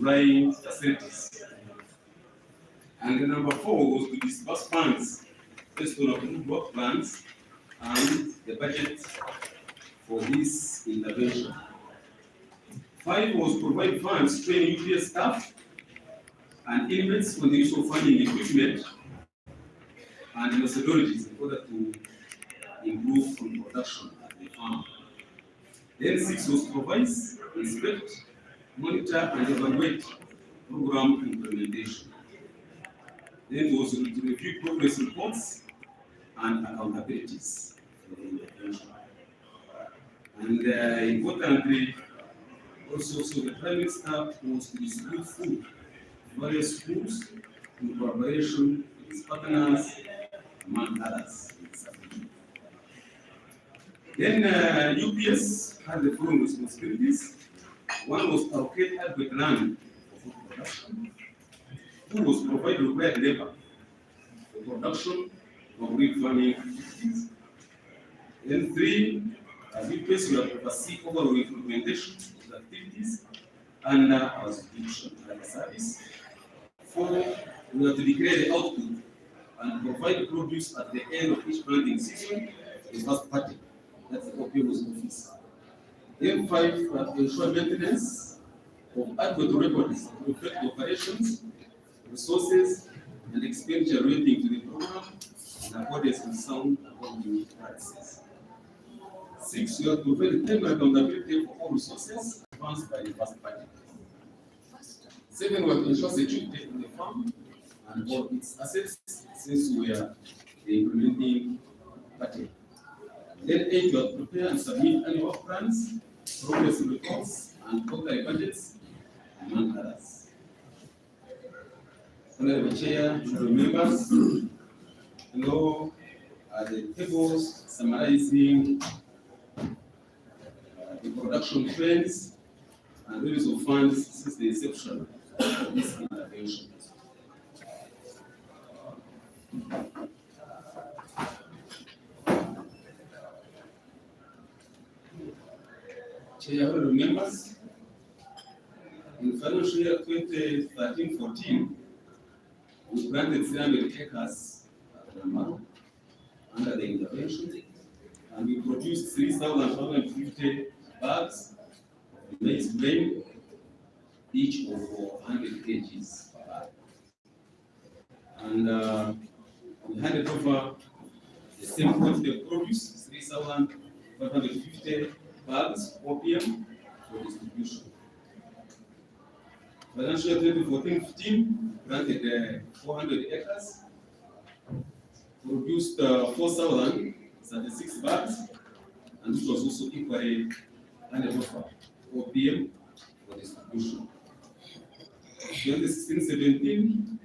drying facilities. And the number 4 was to disburse funds based on approved work plans and the budget for this intervention. 5 was provide funds, train UPS staff and inmates on the use of farming equipment and methodologies in order to improve on production at the farm. Then 6 was provide, inspect, monitor and evaluate program implementation. Then it was to review progress reports and accountabilities for the intervention. And importantly, also, so the primary staff was to distribute food to various schools in collaboration with its partners, among others. Then UPS had the following responsibilities. 1 was to allocate adequate land for food production. 2 was to provide required labor for production of real farming activities. Then 3, UPS will oversee overall implementation of the activities under our subscription as a service. 4, we have to declare the output and provide produce at the end of each planting season to the first party. That's the OPM's office. Then 5, ensure maintenance of adequate records to reflect the operations, resources, and expenditure relating to the program in accordance with sound accounting practices. 6, you have to provide time accountability for all resources advanced by the first party. 7, we have to ensure security in the farm and all its assets since we are the implementing party. Then 8, you have to prepare and submit annual plans, progress reports, and quarterly budgets, among others. Honorable Chair, honorable members, below are the tables summarizing the production trends and release of funds since the inception of this intervention. Chair, honorable members, in financial year 2013-14, we planted 300 acres at Namaro under the intervention, and we produced 3,550 bags of maize grain, each of 100 kgs per bag. And we handed over the same quantity of produce, 3,550 bags, OPM, for distribution. Financial year 2014-15, planted 400 acres, produced 4,036 bags, and which was also equally handed over OPM for distribution. 2016-17,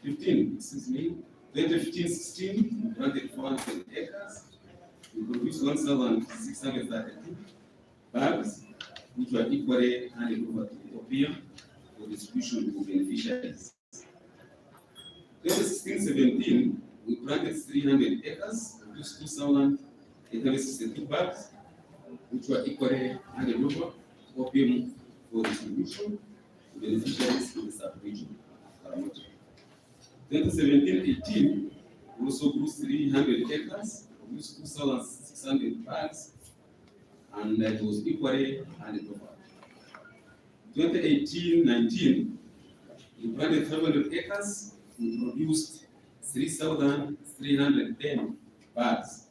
2015-16, planted 400 acres. We produced 1,632 bags, which were equally handed over to the OPM for distribution to beneficiaries. 2016-17, we planted 300 acres, produced 2,862 bags, which were equally handed over to OPM for distribution to beneficiaries in the sub-region. 2017-18, we also grew 300 acres, produced 2,600 bags, and it was equally handed over. 2018-19, we planted 500 acres, we produced 3,310 bags,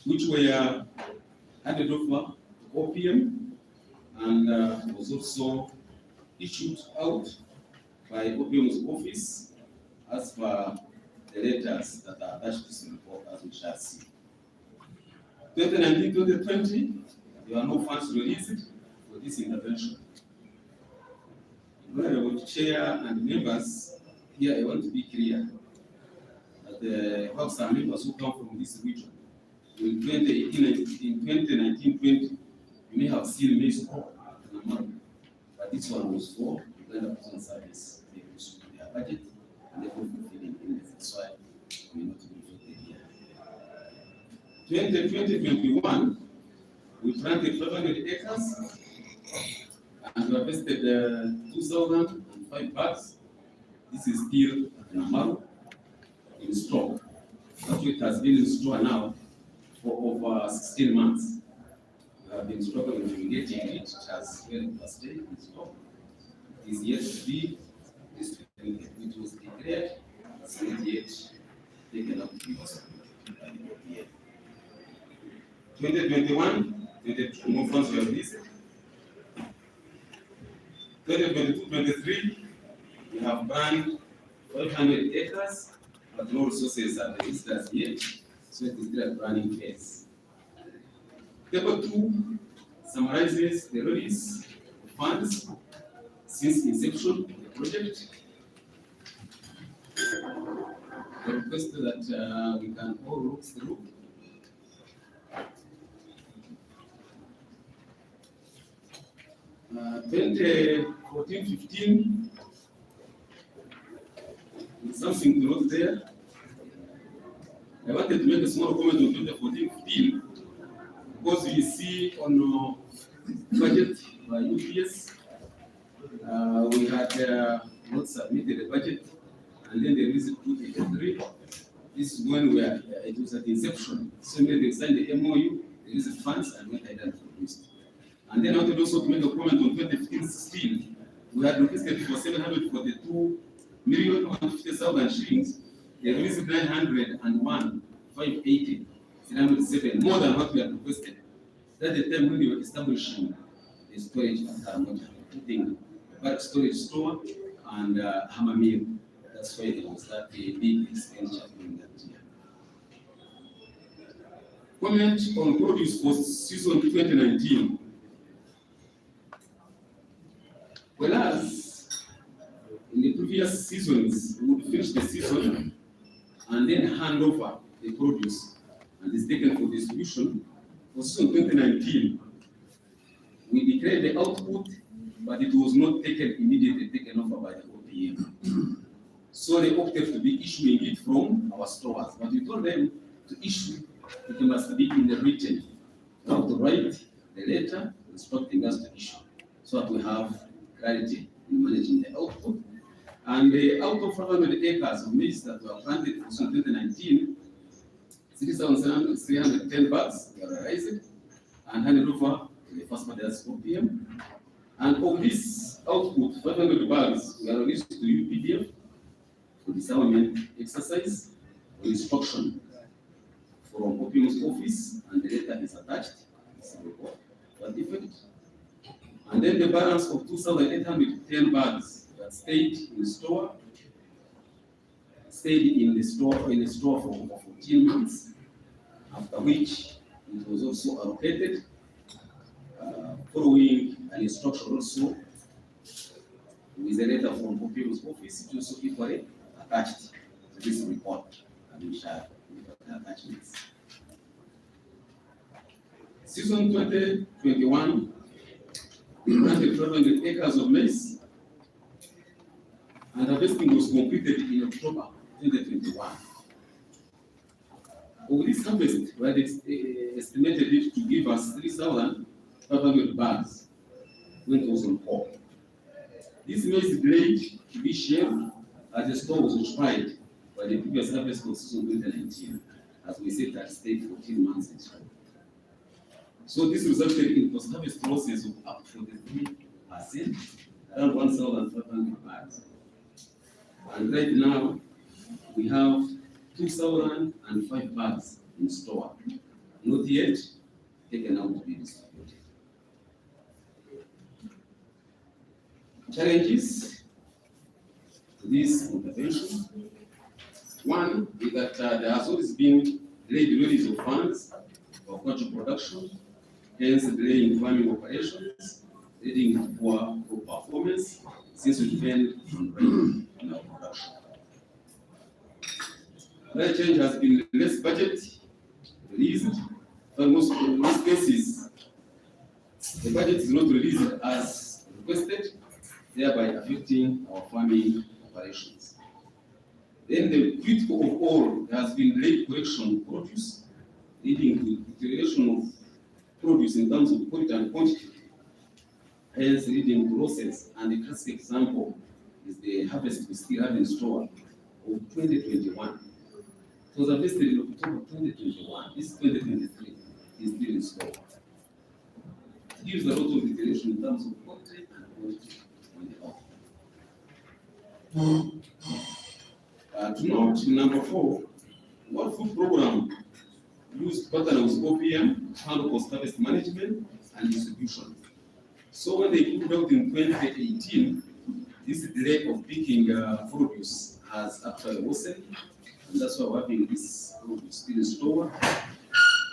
which were handed over to OPM and was also issued out by OPM's office as per the letters that are attached to this report, as we shall see. 2019-2020, there are no funds released for this intervention. Honorable Chair and members, here I want to be clear that we have some members who come from this region. In 2019-20, you may have seen maize crop in Namaro, but this one was for Uganda Prison Service. They also their budget and they were fulfilling in that's why we not reflected here. 2020-21, we planted 500 acres and we harvested 2,005 bags. This is still an amount in stock. Actually, it has been in store now for over 16 months. We have been struggling with getting it. It has well stayed in stock. It is yet to be distributed. It was declared, it's not yet taken up to be distributed. 2021, 22 more funds were released. 2022-23, we have banned 500 acres, but no resources are released as yet, so it is still a planning phase. Table 2 summarizes the release of funds since inception of the project. I request that we can all look through. 2014-15, something to note there. I wanted to make a small comment on 2014-15 because we see on budget by UPS, we had not submitted the budget, and then there is 283. This is when it was at inception. So when they signed the MOU, there is funds and when I done produced. And then I wanted also to make a comment on 2015-16. We had requested for 747,150,000 shillings. They released 901,580, 307, more than what we had requested. That's the time when we were establishing the storage at Karamoja, putting bulk storage store and hammer mill. That's why there was that big expenditure in that year. Comment on produce for season 2019. Whereas in the previous seasons, we would finish the season and then hand over the produce and it's taken for distribution. For season 2019, we declared the output, but it was not taken immediately, taken over by the OPM. So they opted to be issuing it from our stores, but we told them to issue, it must be in the written. We have to write the letter instructing us to issue, so that we have clarity in managing the output. And out of 500 acres of maize that were planted in 2019, 3,310 bags were realized and handed over to the first party's OPM. And of this output, 500 bags were released to UPDF for disarmament exercise or instruction from OPM's office, and the letter is attached. This report that effect. And then the balance of 2,810 bags that stayed in the store for over 14 months, after which it was also allocated, following an instruction also with a letter from OPM's office, it also equally attached to this report, and we shall look at the attachments. Season 2021, we planted 500 acres of maize, and harvesting was completed in October 2021. Of this harvest, we had estimated it to give us 3,500 bags when it was on call. This maize grade to be shared as the store was occupied by the previous harvest of season 2019, as we said that stayed 14 months in store. So this resulted in post-harvest losses of up to 43%, around 1,500 bags. And right now, we have 2,005 bags in store, not yet taken out to be distributed. Challenges to this intervention. One is that there has always been delayed release of funds for agricultural production, hence delaying farming operations, leading to poor performance since we depend on rain in our production. Another change has been less budget released, but in most cases, the budget is not released as requested, thereby affecting our farming operations. Then the critical of all, there has been late collection of produce, leading to deterioration of produce in terms of quality and quantity. hence leading to losses. And the classic example is the harvest we still have in store of 2021. It was harvested in October 2021. This 2023 is still in store. It gives a lot of iteration in terms of quality and quantity on the offer. To note, number 4, what food program used partner with OPM to handle post-harvest management and distribution? So when they put out in 2018, this delay of picking produce has actually worsened, and that's why we're having this produce still in store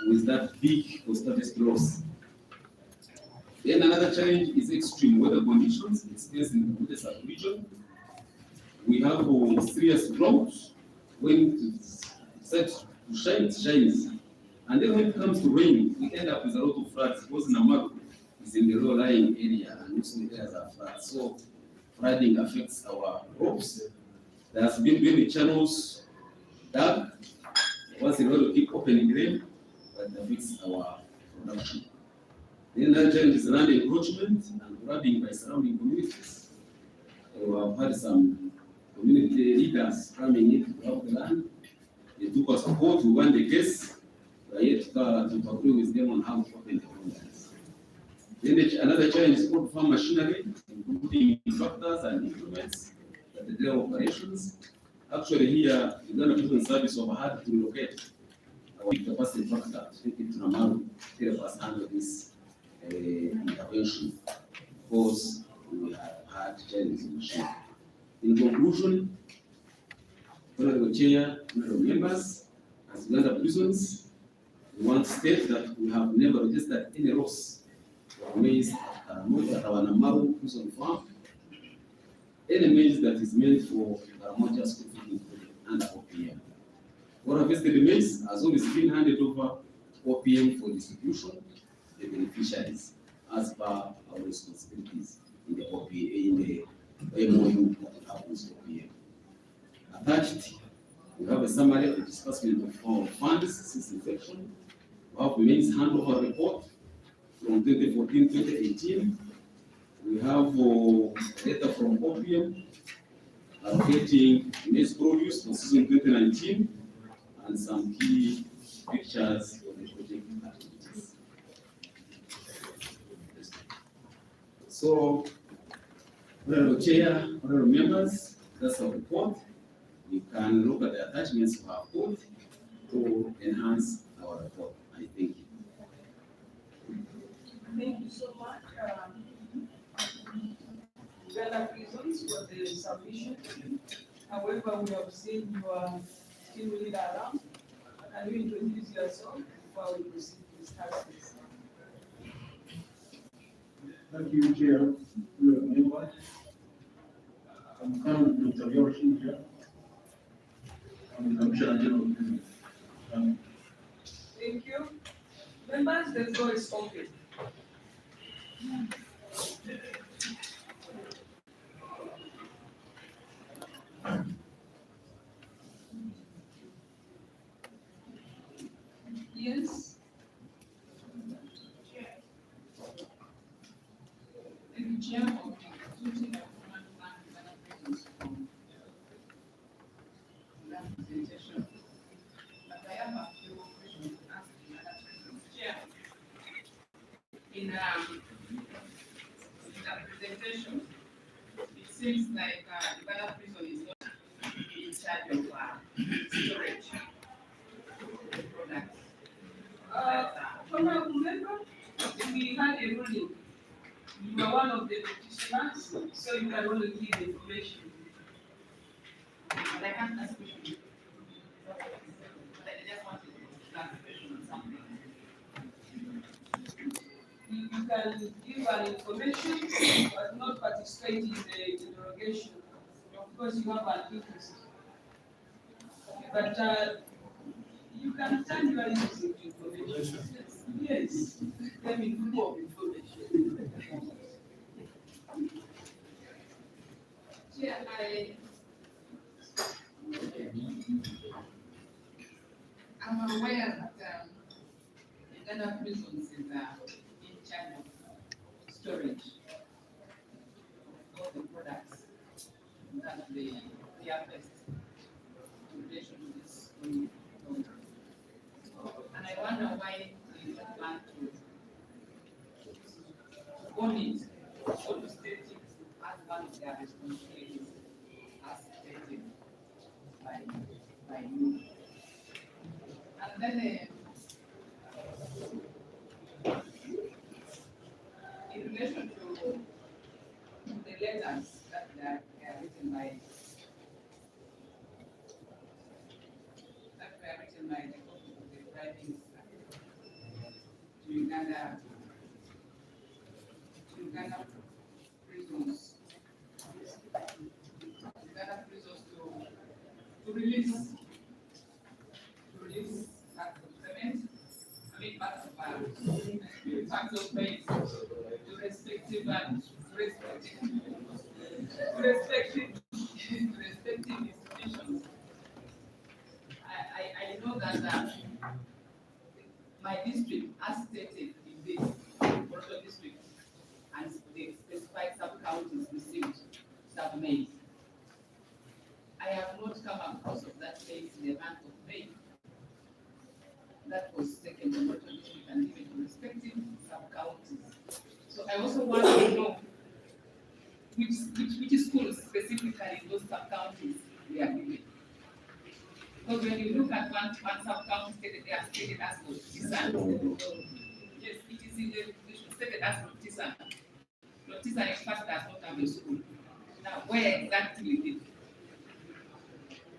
with that big post-harvest loss. Then another challenge is extreme weather conditions experienced in the south region. We have serious droughts. When it starts to shine, it shines. And then when it comes to rain, we end up with a lot of floods because Namaru is in the low-lying area and most of the areas are floods. So flooding affects our crops. There has been many channels dug. Once in a while, we keep opening them, but it affects our production. Then another challenge is land encroachment and grabbing by surrounding communities. We have had some community leaders coming in to grab the land. They took us to court, we won the case. We are yet to agree with them on how to open the homelands. Then another challenge is called farm machinery, including tractors and implements that the daily operations. Actually, here, Uganda Prison Service have had to relocate our capacity tractor to take it to Namaru to help us handle this intervention because we have had challenges in machine. In conclusion, Honorable Chair, honorable members, as Uganda Prisons, we want to state that we have never registered any loss of maize at our Namaru prison farm. Any maize that is meant for Karamoja school feeding under OPM. What harvested maize has always been handed over to OPM for distribution to the beneficiaries as per our responsibilities in the OPM, in the MOU that we have with OPM. Attached, we have a summary of the disbursement of funds since inception. We have maize handover report from 2014-2018. We have data from OPM allocating maize produce for season 2019 and some key pictures of the project activities. So, Honorable Chair, honorable members, that's our report. We can look at the attachments we have put to enhance our report. I thank you. Thank you so much. Uganda Prisons for the submission. However, we have seen you are still really around. Can you introduce yourself before we proceed to discuss this? Thank you, Chair. Members. I'm Colonel Dr. Yoshi here. I'm the Commissioner General of Prisons. Thank you. Members, the floor is open. Yes. The chair of the Duty Development Plan Uganda Prisons presentation. But I have a few questions to ask the Uganda Prisons chair. In the presentation, it seems like Uganda Prison is not in charge of storage products. Honorable member, we had a ruling. You are one of the petitioners, so you can only give information. But I can't ask questions. But I just wanted to ask a question on something. You can give an information, but not participate in the interrogation. Of course, you have an interest. But you can turn your interest into information. Yes. Let me do more information. Yeah, I'm aware that Uganda Prisons is in charge of storage the products that they harvest in relation to this program. And I wonder why they don't want to own it or to state it as one of their responsibilities as stated by you. And then in relation to the letters that they are written by the driving to Uganda prisons. Uganda prisons to release parts of cement, parts of paint to respective institutions. I know that my district, as stated in this Borough district, and the specified sub-counties received sub-maize. I have not come across of that maize in the month of May. That was taken to Borough district and given to respective sub-counties. So I also want to know which schools specifically in those sub-counties we are given. Because when you look at one sub-county stated, they are stated as Lotisan. Yes, it is in the stated as Lotisan. Lotisan in fact does not have a school. Now, where exactly did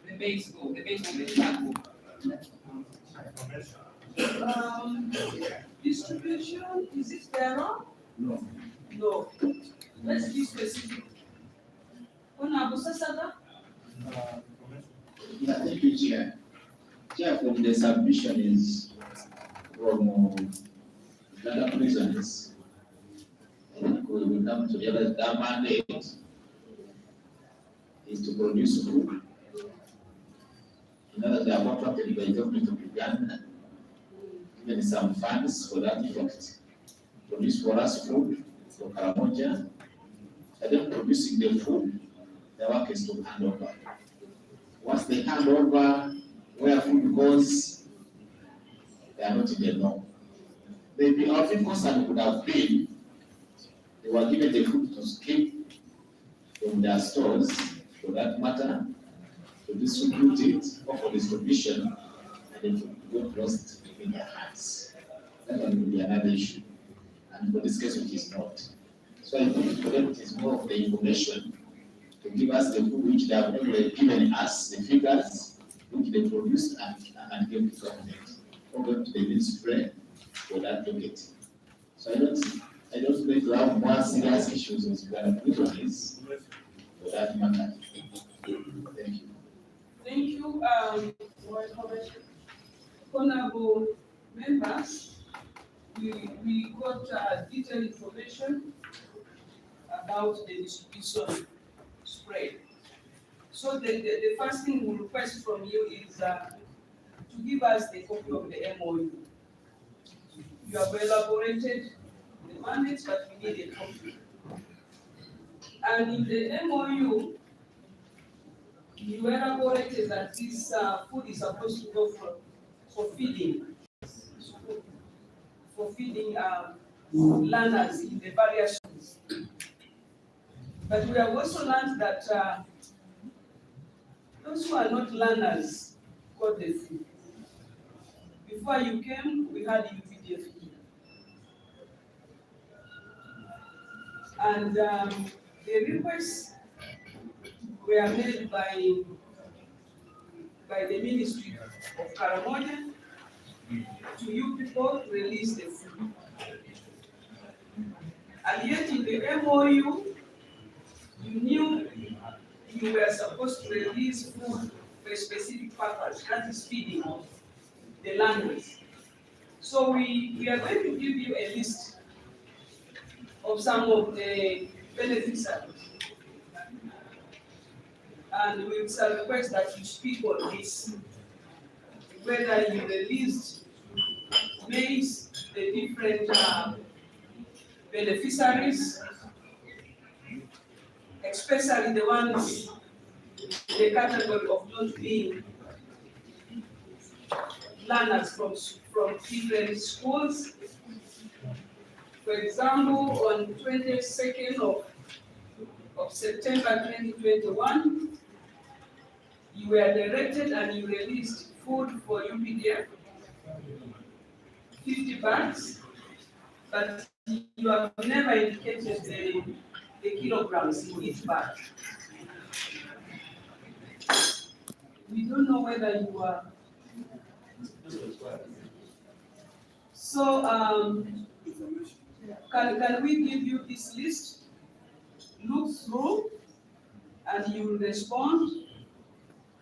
the maize go? The maize go, the Distribution, is it error? No. No. Let's be specific. Honorable Sasada? Yeah, thank you, Chair. Chair, for the submission is from Uganda prisons. I think we will come together. That mandate is to produce food. In other, they are contracted by the government of Uganda, given some funds for that effect. Produce for us food for Karamoja, and then producing the food, the work is to hand over. Once they hand over where food goes, they are not in the know. Maybe our main concern would have been they were given the food to keep from their stores, for that matter, to distribute it or for distribution, and then to go lost in their hands. That one will be another issue. And for this case, it is not. So I think for them it is more of the information to give us the food which they have already given us, the figures which they produced and gave to government, or going to the ministry for that docket. So I don't think to have more serious issues with Uganda prisons for that matter. Thank you. Thank you, honorable members. We got detailed information about the distribution spread. So the first thing we request from you is to give us the copy of the MOU. You have elaborated the mandates, but we need a copy. And in the MOU, you elaborated that this food is supposed to go for feeding learners in the various schools. But we have also learned that those who are not learners got the food. Before you came, we had UPDF here. And the requests were made by the Ministry of Karamoja to you people to release the food. And yet in the MOU, you knew you were supposed to release food for a specific purpose, that is feeding the learners. So we are going to give you a list of some of the beneficiaries. And we shall request that you speak on this, whether you released maize, the different beneficiaries, especially the ones in the category of not being learners from different schools. For example, on 22nd of September 2021, you were directed and you released food for UPDF, 50 bags, but you have never indicated the kilograms in each bag. We don't know whether you are. So, can we give you this list? Look through and you will respond,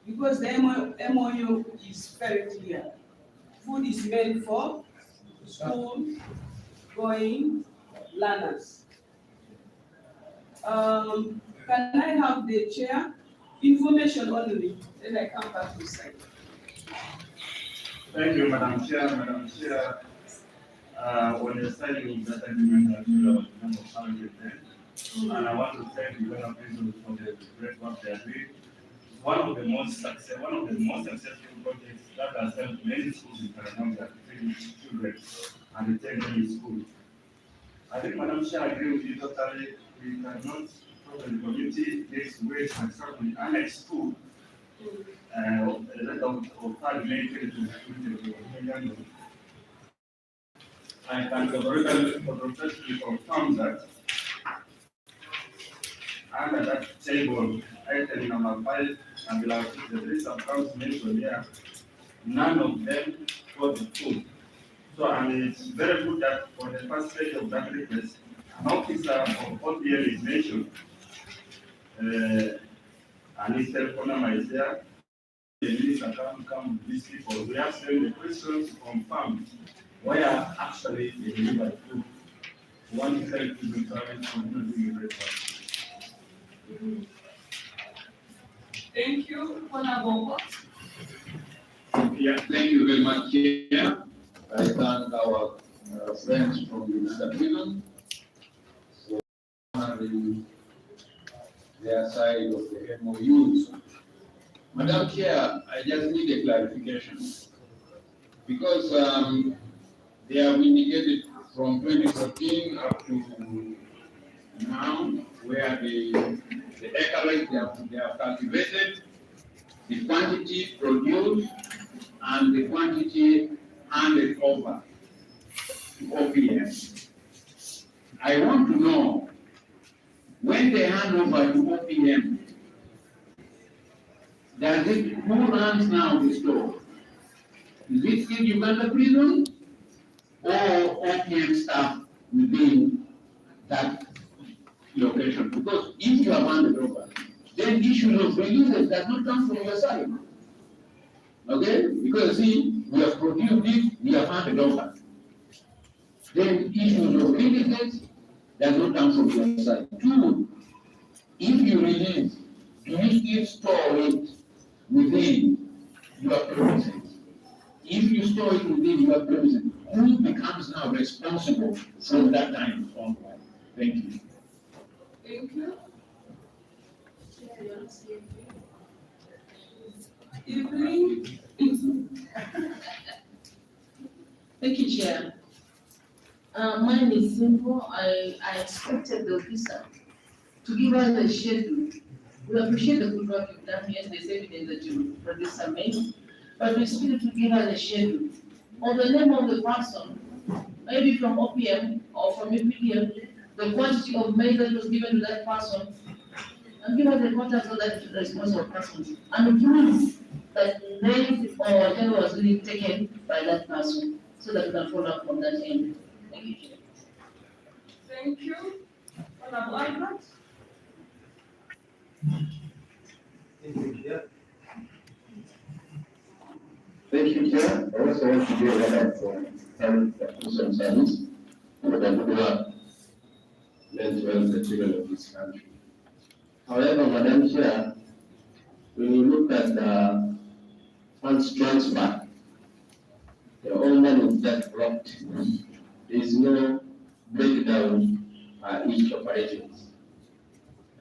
because the MOU is very clear. Food is meant for school-going learners. Can I have the chair? Information only, then I come back to say. Thank you, Madam Chair. Madam Chair, on the signing of that agreement, I feel our member of Parliament there. And I want to thank the Governor President for the great work they are doing. One of the most successful projects that has helped many schools in Karananga to finish children and attend any school. I think, Madam Chair, I agree with you totally. We cannot cover the community this way and start with annex school. A lot of hard related to the I can categorically confirm that under that table, item number 5, and below the list of accounts mentioned here, none of them got the food. So, and it's very good that on the first page of that request, an officer of OPL is mentioned, and his telephone number is there. The minister can come with these people. We ask them the questions confirmed where actually they deliver the food. One is help to the service from doing the breakfast. Thank you, Honorable. Yeah, thank you very much, Chair. I thank our friends from the Minister for honoring their side of the MOUs. Madam Chair, I just need a clarification. Because they have indicated from 2014 up to now, where the acreage they have cultivated, the quantity produced, and the quantity handed over to OPM. I want to know, when they hand over to OPM, who runs now the store? Is it still Uganda prison or OPM staff within that location? Because if you have handed over, then issues of releases does not come from your side. Okay? Because see, we have produced it, we have handed over. Then issues of releases does not come from your side. Two, if you release, do you still store it within your premises? If you store it within your premises, who becomes now responsible from that time onward? Thank you. Thank you. Evelyn. Thank you, Chair. Mine is simple. I expected the officer to give us a schedule. We appreciate the good work you've done. Yes, there's evidence that you produced some mail, but we still to give us a schedule or the name of the person, maybe from OPM or from UPDM, the quantity of mail that was given to that person, and give us the contact of that responsible person, and prove that names or whatever was really taken by that person, so that we can follow up on that end. Thank you, Chair. Thank you. Honorable Albert. Thank you, Chair. I also want to give a lot of health service for the popular mental health material of this country. However, Madam Chair, when you look at the funds transfer, the all money is just blocked. There is no breakdown each operations.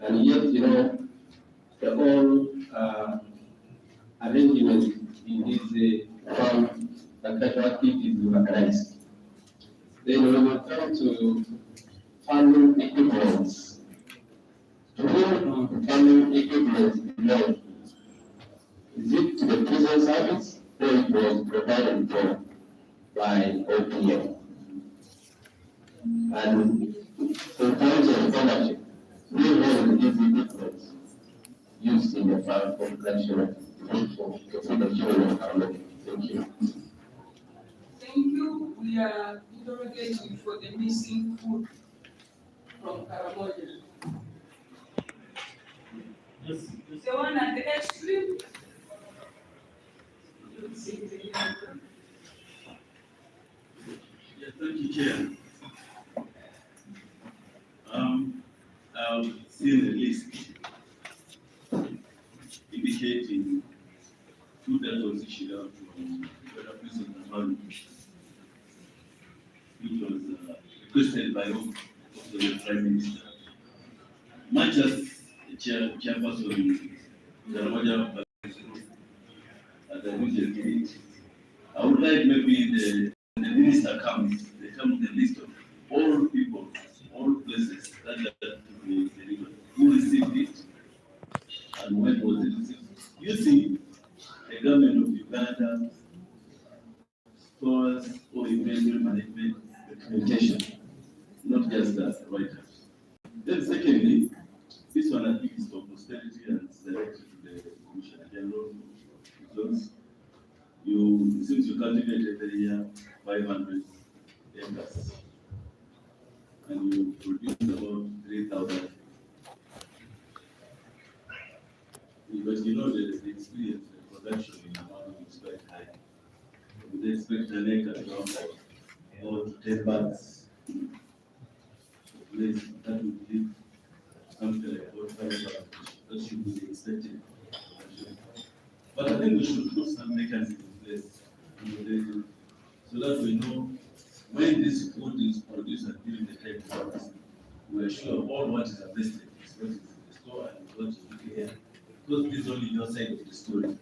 And yet, the whole arrangement in this farm, the casual activities is organized. Then when we come to farming equipment, to whom farming equipment belong? Is it to the prison service or it was provided for by OPM? And in terms of ownership, who owns these equipment used in the farm for production for the children of our Lord? Thank you. Thank you. We are interrogating for the missing food from Karamoja. The one at the extreme. Yeah, thank you, Chair. I've seen a list indicating food that was issued out from the prison authority, which was requested by the Prime Minister. Much as the chairperson, Jaramaja, at the region gate, I would like maybe the minister comes, they come with a list of all people, all places that to be delivered, who received it, and when was it received, using the government of Uganda stores or inventory management documentation, not just the write-ups. Then secondly, this one I think is for posterity and it's directed to the Commissioner General, because since you cultivate every year 500 acres, and you produce about 3,000. Because the experience, the production in Amman is quite high. We expect an acre around about 10 bags. That would give something like about 5 bags. That should be the expected. But I think we should put some mechanism in place so that we know when this food is produced and during the time process, we are sure all what is harvested is what is in the store and what is here. Because this is only your side of the story.